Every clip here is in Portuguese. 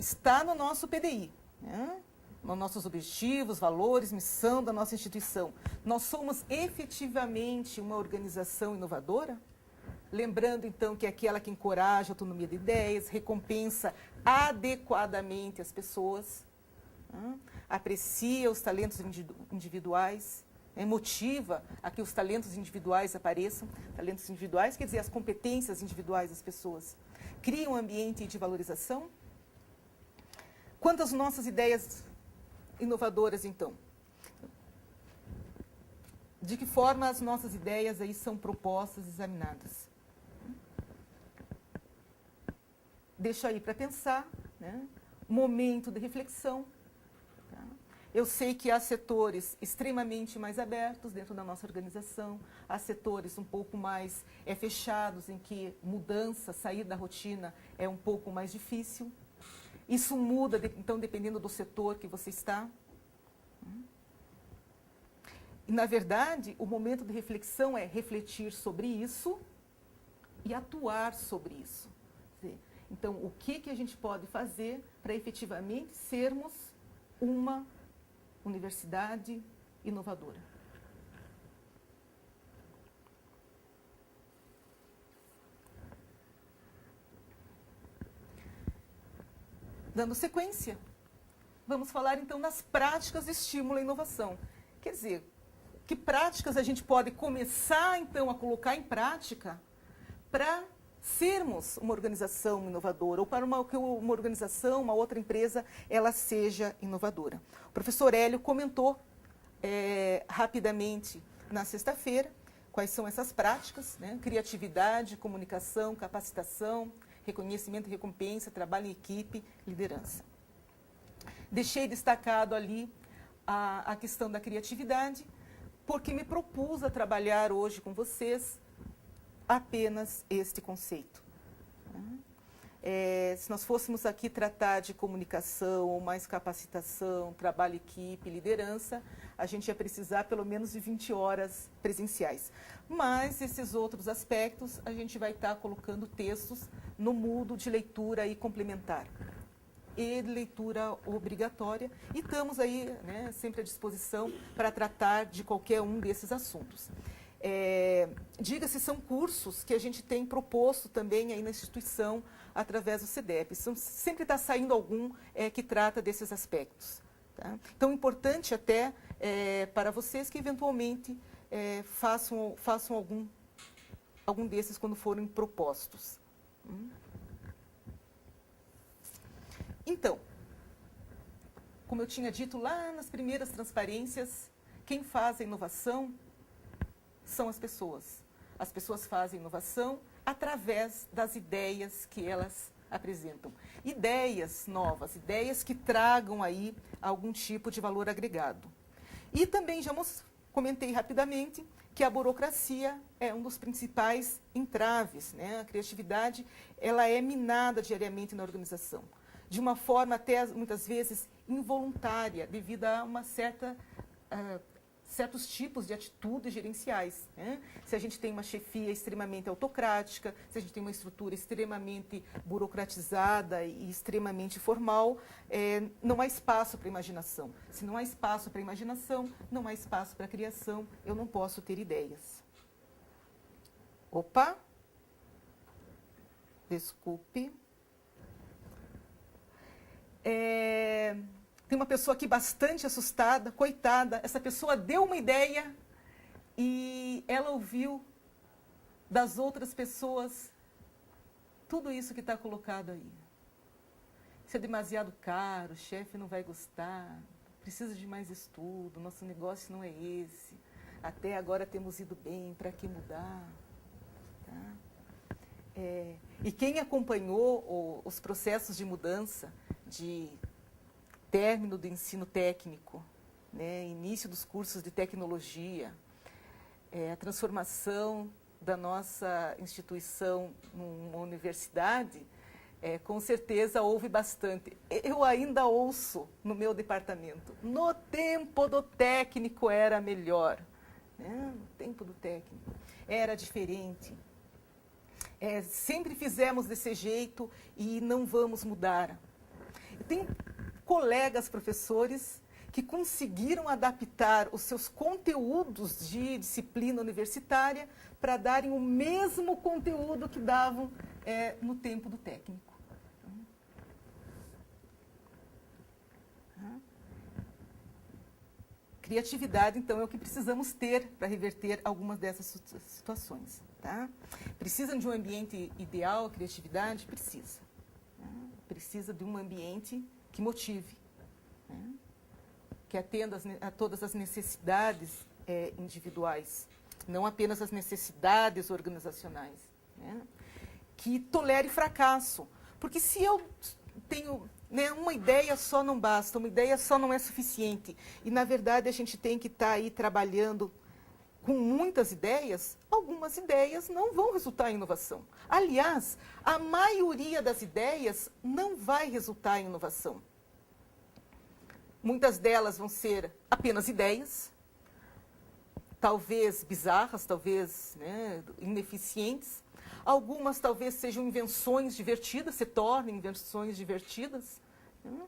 está no nosso PDI, né? Nos nossos objetivos, valores, missão da nossa instituição. Nós somos efetivamente uma organização inovadora? Lembrando, então, que é aquela que encoraja a autonomia de ideias, recompensa adequadamente as pessoas, né? Aprecia os talentos individuais, motiva a que os talentos individuais apareçam. Talentos individuais quer dizer as competências individuais das pessoas. Cria um ambiente de valorização. Quanto às nossas ideias inovadoras, então? De que forma as nossas ideias aí são propostas, examinadas? Deixo aí para pensar, né? Momento de reflexão. Tá? Eu sei que há setores extremamente mais abertos dentro da nossa organização, há setores um pouco mais fechados, em que mudança, sair da rotina é um pouco mais difícil. Isso muda, então, dependendo do setor que você está. E, na verdade, o momento de reflexão é refletir sobre isso e atuar sobre isso. Então, o que a gente pode fazer para efetivamente sermos uma universidade inovadora? Dando sequência, vamos falar então das práticas de estímulo à inovação. Quer dizer, que práticas a gente pode começar então a colocar em prática para sermos uma organização inovadora, ou para que uma organização, uma outra empresa, ela seja inovadora. O professor Hélio comentou rapidamente na sexta-feira quais são essas práticas, né? Criatividade, comunicação, capacitação, reconhecimento e recompensa, trabalho em equipe, liderança. Deixei destacado ali a questão da criatividade, porque me propus a trabalhar hoje com vocês apenas este conceito. Se nós fôssemos aqui tratar de comunicação, mais capacitação, trabalho, equipe, liderança, a gente ia precisar pelo menos de 20 horas presenciais. Mas esses outros aspectos, a gente vai estar colocando textos no Moodle de leitura e complementar e leitura obrigatória, e estamos aí, né, sempre à disposição para tratar de qualquer um desses assuntos. Diga-se, são cursos que a gente tem proposto também aí na instituição através do CEDEP. Sempre está saindo algum que trata desses aspectos. Tá? Então, importante até para vocês que eventualmente façam algum desses quando forem propostos. Então, como eu tinha dito lá nas primeiras transparências, quem faz a inovação são as pessoas. As pessoas fazem inovação através das ideias que elas apresentam. Ideias novas, ideias que tragam aí algum tipo de valor agregado. E também já comentei rapidamente que a burocracia é um dos principais entraves, né? A criatividade, ela é minada diariamente na organização, de uma forma até muitas vezes involuntária, devido a uma certos tipos de atitudes gerenciais. Né? Se a gente tem uma chefia extremamente autocrática, se a gente tem uma estrutura extremamente burocratizada e extremamente formal, não há espaço para imaginação. Se não há espaço para imaginação, não há espaço para criação, eu não posso ter ideias. Opa! Desculpe. Tem uma pessoa aqui bastante assustada, coitada. Essa pessoa deu uma ideia e ela ouviu das outras pessoas tudo isso que está colocado aí. Isso é demasiado caro, o chefe não vai gostar, precisa de mais estudo, nosso negócio não é esse. Até agora temos ido bem, para que mudar? Tá? E quem acompanhou os processos de mudança, de término do ensino técnico, né, início dos cursos de tecnologia, a transformação da nossa instituição numa universidade, com certeza houve bastante. Eu ainda ouço no meu departamento, no tempo do técnico era melhor. No tempo do técnico era diferente. Sempre fizemos desse jeito e não vamos mudar. Eu tenho colegas professores que conseguiram adaptar os seus conteúdos de disciplina universitária para darem o mesmo conteúdo que davam no tempo do técnico. Criatividade, então, é o que precisamos ter para reverter algumas dessas situações. Tá? Precisa de um ambiente ideal, a criatividade? Precisa. Tá? Precisa de um ambiente que motive, né? Que atenda a todas as necessidades individuais, não apenas as necessidades organizacionais, né? Que tolere fracasso. Porque se eu tenho, né, uma ideia só não basta, uma ideia só não é suficiente. E, na verdade, a gente tem que estar aí trabalhando com muitas ideias, algumas ideias não vão resultar em inovação. Aliás, a maioria das ideias não vai resultar em inovação. Muitas delas vão ser apenas ideias, talvez bizarras, talvez, né, ineficientes. Algumas talvez sejam invenções divertidas, se tornem invenções divertidas. Né?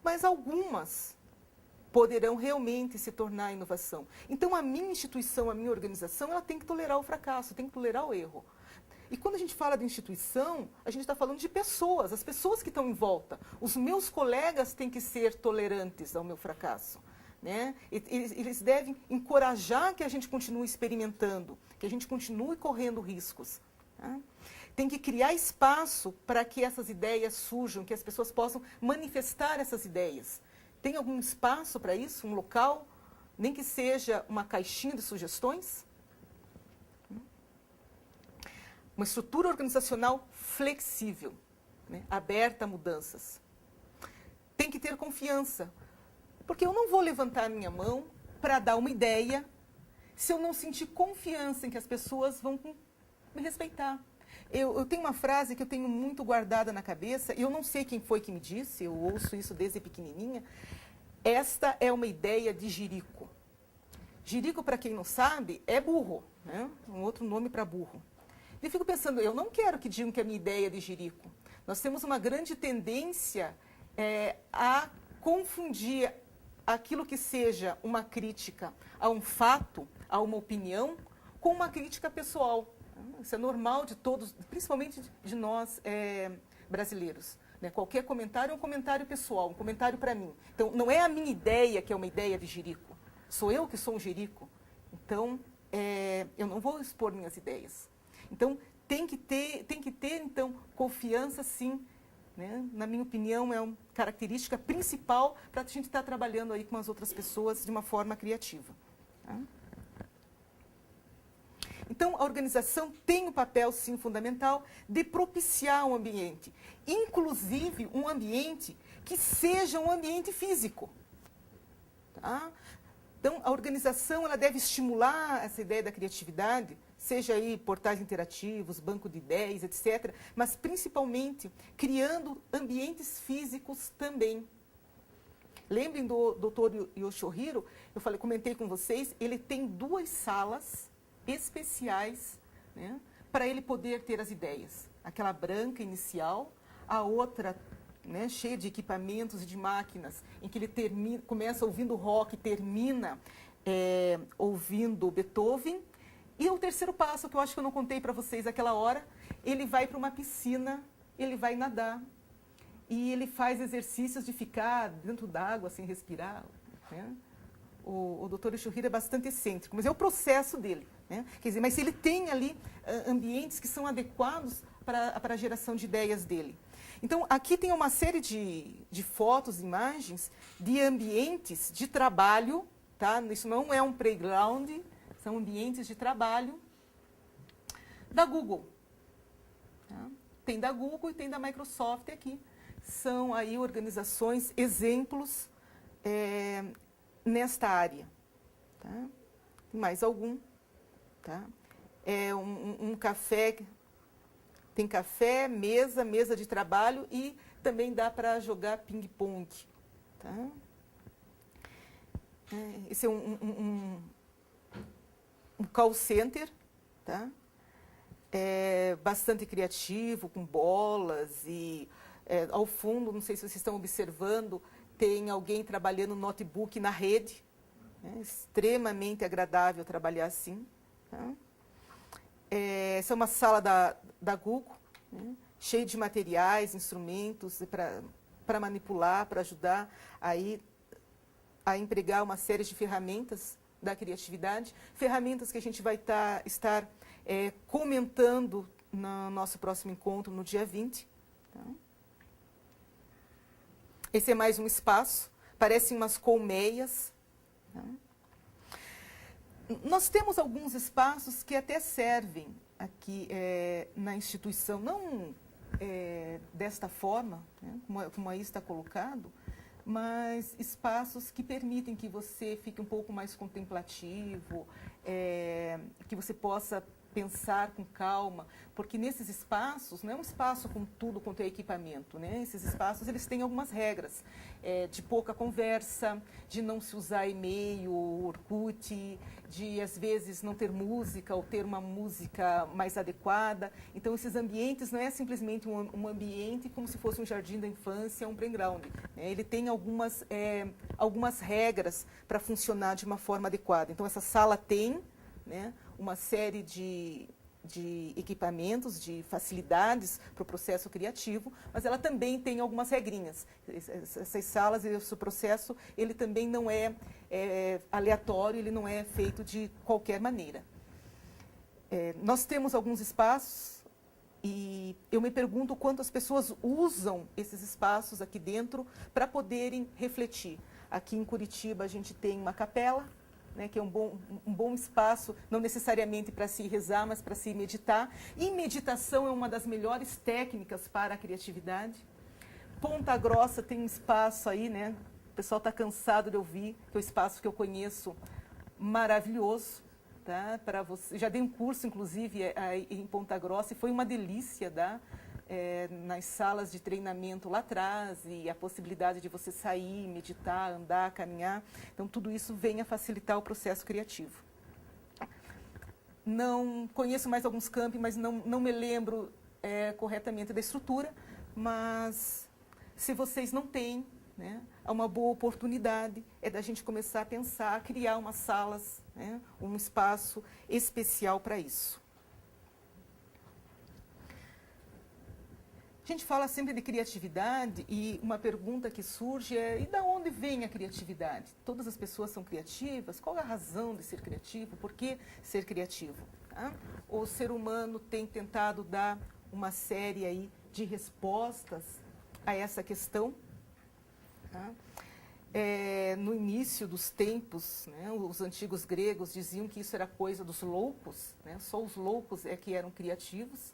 Mas algumas poderão realmente se tornar inovação. Então, a minha instituição, a minha organização, ela tem que tolerar o fracasso, tem que tolerar o erro. E quando a gente fala de instituição, a gente está falando de pessoas, as pessoas que estão em volta. Os meus colegas têm que ser tolerantes ao meu fracasso. Né? Eles devem encorajar que a gente continue experimentando, que a gente continue correndo riscos. Tá? Tem que criar espaço para que essas ideias surjam, que as pessoas possam manifestar essas ideias. Tem algum espaço para isso, um local, nem que seja uma caixinha de sugestões? Uma estrutura organizacional flexível, né? Aberta a mudanças. Tem que ter confiança, porque eu não vou levantar a minha mão para dar uma ideia se eu não sentir confiança em que as pessoas vão me respeitar. Eu tenho uma frase que eu tenho muito guardada na cabeça, e eu não sei quem foi que me disse, eu ouço isso desde pequenininha. Esta é uma ideia de jirico. Jirico, para quem não sabe, é burro, né? Um outro nome para burro. E eu fico pensando, eu não quero que digam que a minha ideia é de jirico. Nós temos uma grande tendência a confundir aquilo que seja uma crítica a um fato, a uma opinião, com uma crítica pessoal. Isso é normal de todos, principalmente de nós brasileiros. Né? Qualquer comentário é um comentário pessoal, um comentário para mim. Então, não é a minha ideia que é uma ideia de jirico. Sou eu que sou um jirico. Então, eu não vou expor minhas ideias. Então, tem que ter então, confiança, sim. Né? Na minha opinião, é uma característica principal para a gente estar trabalhando aí com as outras pessoas de uma forma criativa. Tá? Então, a organização tem o papel, sim, fundamental de propiciar um ambiente, inclusive um ambiente que seja um ambiente físico. Tá? Então, a organização ela deve estimular essa ideia da criatividade, seja aí portais interativos, banco de ideias, etc., mas principalmente criando ambientes físicos também. Lembrem do Dr. Yoshihiro, comentei com vocês, ele tem 2 salas especiais, né, para ele poder ter as ideias. Aquela branca inicial, a outra, né, cheia de equipamentos e de máquinas, em que ele começa ouvindo rock e termina ouvindo Beethoven. E o terceiro passo, que eu acho que eu não contei para vocês aquela hora, ele vai para uma piscina, ele vai nadar. E ele faz exercícios de ficar dentro d'água, sem respirar. Né? O Dr. Yoshihiro é bastante excêntrico, mas é o processo dele. Né? Quer dizer, mas ele tem ali ambientes que são adequados para a geração de ideias dele. Então, aqui tem uma série de fotos, imagens, de ambientes de trabalho. Tá? Isso não é um playground, são ambientes de trabalho da Google. Tá? Tem da Google e tem da Microsoft aqui. São aí organizações, exemplos nesta área. Tá? Tem mais algum? Tá? Um café, tem café, mesa de trabalho e também dá para jogar ping-pong. Tá? Esse é um call center, tá? Bastante criativo, com bolas e Ao fundo, não sei se vocês estão observando, tem alguém trabalhando no notebook na rede. É extremamente agradável trabalhar assim. Tá? Essa é uma sala da Google, né? Cheia de materiais, instrumentos para manipular, para ajudar aí a empregar uma série de ferramentas da criatividade, ferramentas que a gente vai estar comentando no nosso próximo encontro, no dia 20. Tá? Esse é mais um espaço, parecem umas colmeias. Tá? Nós temos alguns espaços que até servem aqui na instituição, não desta forma, né, como aí está colocado, mas espaços que permitem que você fique um pouco mais contemplativo, que você possa pensar com calma, porque nesses espaços, não é um espaço com tudo quanto é equipamento, né? Esses espaços, eles têm algumas regras, de pouca conversa, de não se usar e-mail, Orkut, de, às vezes, não ter música ou ter uma música mais adequada. Então, esses ambientes não é simplesmente um ambiente como se fosse um jardim da infância, um playground, né? Ele tem algumas regras para funcionar de uma forma adequada. Então, essa sala tem, né, uma série de equipamentos, de facilidades para o processo criativo, mas ela também tem algumas regrinhas. Essas salas, esse processo, ele também não é aleatório, ele não é feito de qualquer maneira. Nós temos alguns espaços e eu me pergunto quantas pessoas usam esses espaços aqui dentro para poderem refletir. Aqui em Curitiba a gente tem uma capela, né, que é um bom espaço, não necessariamente para se rezar, mas para se meditar. E meditação é uma das melhores técnicas para a criatividade. Ponta Grossa tem um espaço aí, né? O pessoal está cansado de ouvir, que é o espaço que eu conheço, maravilhoso. Tá? Para você. Já dei um curso, inclusive, em Ponta Grossa, e foi uma delícia, tá? Nas salas de treinamento lá atrás, e a possibilidade de você sair, meditar, andar, caminhar. Então, tudo isso vem a facilitar o processo criativo. Não conheço mais alguns campi, mas não me lembro corretamente da estrutura, mas se vocês não têm, né, é uma boa oportunidade da gente começar a pensar, a criar umas salas, né, um espaço especial para isso. A gente fala sempre de criatividade e uma pergunta que surge e de onde vem a criatividade? Todas as pessoas são criativas? Qual é a razão de ser criativo? Por que ser criativo? Tá? O ser humano tem tentado dar uma série aí de respostas a essa questão. Tá? No início dos tempos, né, os antigos gregos diziam que isso era coisa dos loucos, né, só os loucos que eram criativos.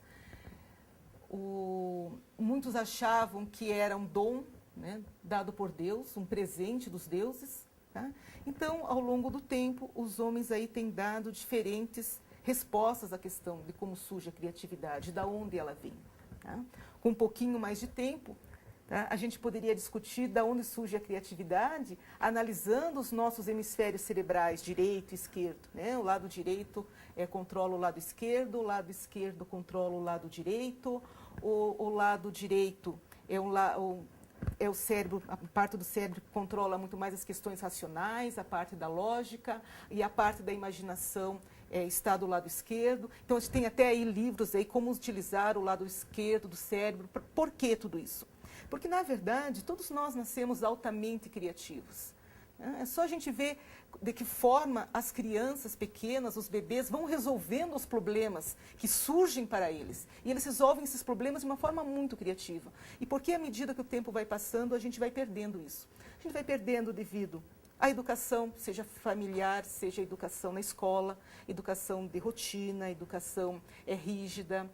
Muitos achavam que era um dom, né, dado por Deus, um presente dos deuses. Tá? Então, ao longo do tempo, os homens aí têm dado diferentes respostas à questão de como surge a criatividade, de onde ela vem. Tá? Com um pouquinho mais de tempo, tá, a gente poderia discutir de onde surge a criatividade, analisando os nossos hemisférios cerebrais, direito e esquerdo. Né? O lado direito controla o lado esquerdo controla o lado direito. O lado direito é o cérebro, a parte do cérebro que controla muito mais as questões racionais, a parte da lógica, e a parte da imaginação está do lado esquerdo. Então, a gente tem até aí livros aí como utilizar o lado esquerdo do cérebro. Por que tudo isso? Porque, na verdade, todos nós nascemos altamente criativos. É só a gente ver de que forma as crianças pequenas, os bebês, vão resolvendo os problemas que surgem para eles. E eles resolvem esses problemas de uma forma muito criativa. E porque, à medida que o tempo vai passando, a gente vai perdendo isso. A gente vai perdendo devido à educação, seja familiar, seja educação na escola, educação de rotina, educação rígida,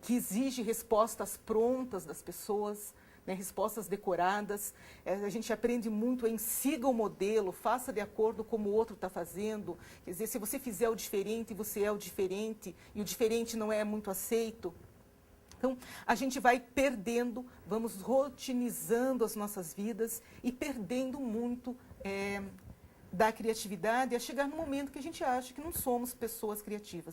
que exige respostas prontas das pessoas, né, respostas decoradas. A gente aprende muito em siga o modelo, faça de acordo com o outro está fazendo. Quer dizer, se você fizer o diferente, você é o diferente, e o diferente não é muito aceito. Então, a gente vai perdendo, vamos rotinizando as nossas vidas e perdendo muito da criatividade, a chegar no momento que a gente acha que não somos pessoas criativas.